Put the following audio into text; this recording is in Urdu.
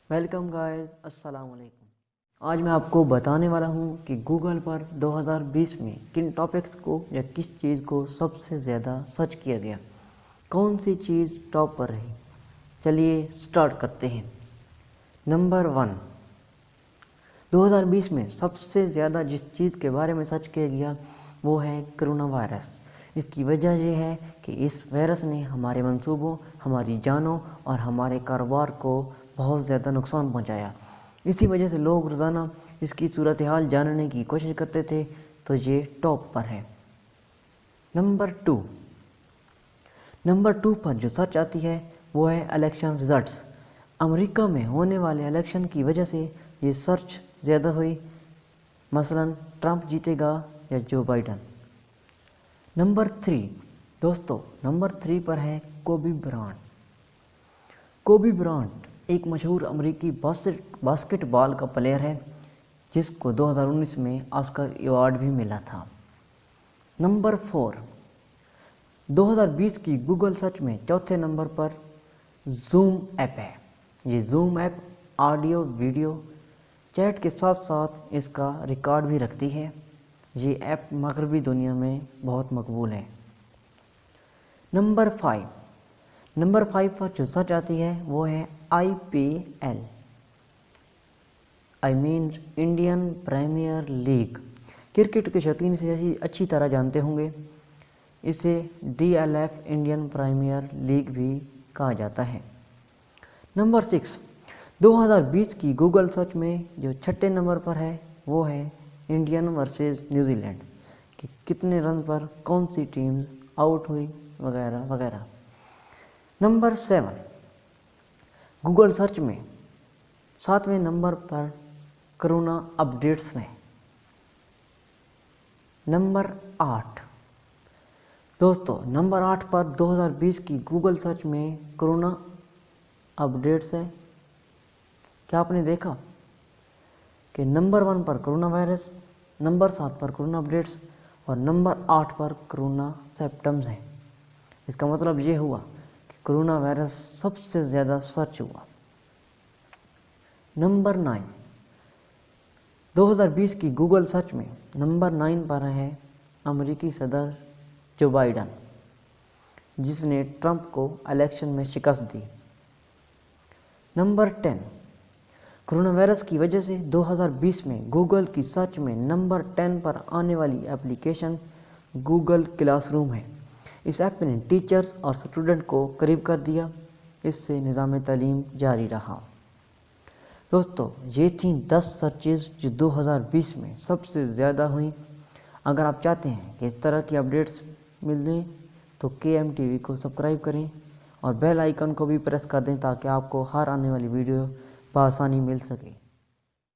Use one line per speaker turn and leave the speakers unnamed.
ویلکم گائز، السلام علیکم۔ آج میں آپ کو بتانے والا ہوں کہ گوگل پر 2020 میں کن ٹاپکس کو یا کس چیز کو سب سے زیادہ سرچ کیا گیا، کون سی چیز ٹاپ پر رہی۔ چلیے سٹارٹ کرتے ہیں۔ نمبر 1، 2020 میں سب سے زیادہ جس چیز کے بارے میں سرچ کیا گیا وہ ہے کرونا وائرس۔ اس کی وجہ یہ ہے کہ اس وائرس نے ہمارے منصوبوں، ہماری جانوں اور ہمارے کاروبار کو بہت زیادہ نقصان پہنچایا۔ اسی وجہ سے لوگ روزانہ اس کی صورتحال جاننے کی کوشش کرتے تھے، تو یہ ٹاپ پر ہے۔ نمبر 2 پر جو سرچ آتی ہے وہ ہے الیکشن ریزلٹس۔ امریکہ میں ہونے والے الیکشن کی وجہ سے یہ سرچ زیادہ ہوئی، مثلا ٹرمپ جیتے گا یا جو بائیڈن۔ نمبر 3 پر ہے کوبی برانٹ۔ کوبی برانٹ ایک مشہور امریکی باسکٹ بال کا پلیئر ہے جس کو 2019 میں آسکر ایوارڈ بھی ملا تھا۔ نمبر 4، 2020 کی گوگل سرچ میں چوتھے نمبر پر زوم ایپ ہے۔ یہ zoom app audio video chat کے ساتھ ساتھ اس کا ریکارڈ بھی رکھتی ہے۔ یہ ایپ مغربی دنیا میں بہت مقبول ہے۔ نمبر 5 پر جو سرچ آتی ہے وہ ہے IPL، Indian premier league. Cricket کے شوقین اسے اچھی طرح جانتے ہوں گے، اسے DLF انڈین پریمیئر لیگ بھی کہا جاتا ہے۔ نمبر 6، 2020 کی گوگل سرچ میں جو چھٹے نمبر پر ہے وہ ہے انڈین ورسز نیوزی لینڈ، کہ کتنے رن پر کون سی ٹیم آؤٹ ہوئی وغیرہ وغیرہ۔ نمبر 7، گوگل سرچ میں 7ویں نمبر پر کرونا اپڈیٹس میں۔ نمبر 8، نمبر 8 پر 2020 کی گوگل سرچ میں کرونا اپڈیٹس ہے۔ کیا آپ نے دیکھا کہ نمبر 1 پر کرونا وائرس، نمبر 7 پر کرونا اپڈیٹس اور نمبر 8 پر کرونا سمپٹمز ہیں۔ اس کا مطلب یہ ہوا کہ کرونا وائرس سب سے زیادہ سرچ ہوا۔ نمبر 9، 2020 کی گوگل سرچ میں نمبر 9 پر ہے امریکی صدر جو بائیڈن، جس نے ٹرمپ کو الیکشن میں شکست دی۔ نمبر 10، کرونا وائرس کی وجہ سے 2020 میں گوگل کی سرچ میں نمبر 10 پر آنے والی اپلیکیشن گوگل کلاس روم ہے۔ اس ایپ نے ٹیچرز اور اسٹوڈنٹ کو قریب کر دیا، اس سے نظام تعلیم جاری رہا۔ یہ تھیں 10 سرچز جو 2020 میں سب سے زیادہ ہوئیں۔ اگر آپ چاہتے ہیں کہ اس طرح کی اپڈیٹس ملیں تو KM TV کو سبسکرائب کریں اور بیل آئیکن کو بھی پریس کر دیں تاکہ آپ کو ہر آنے والی ویڈیو بآسانی مل سکے۔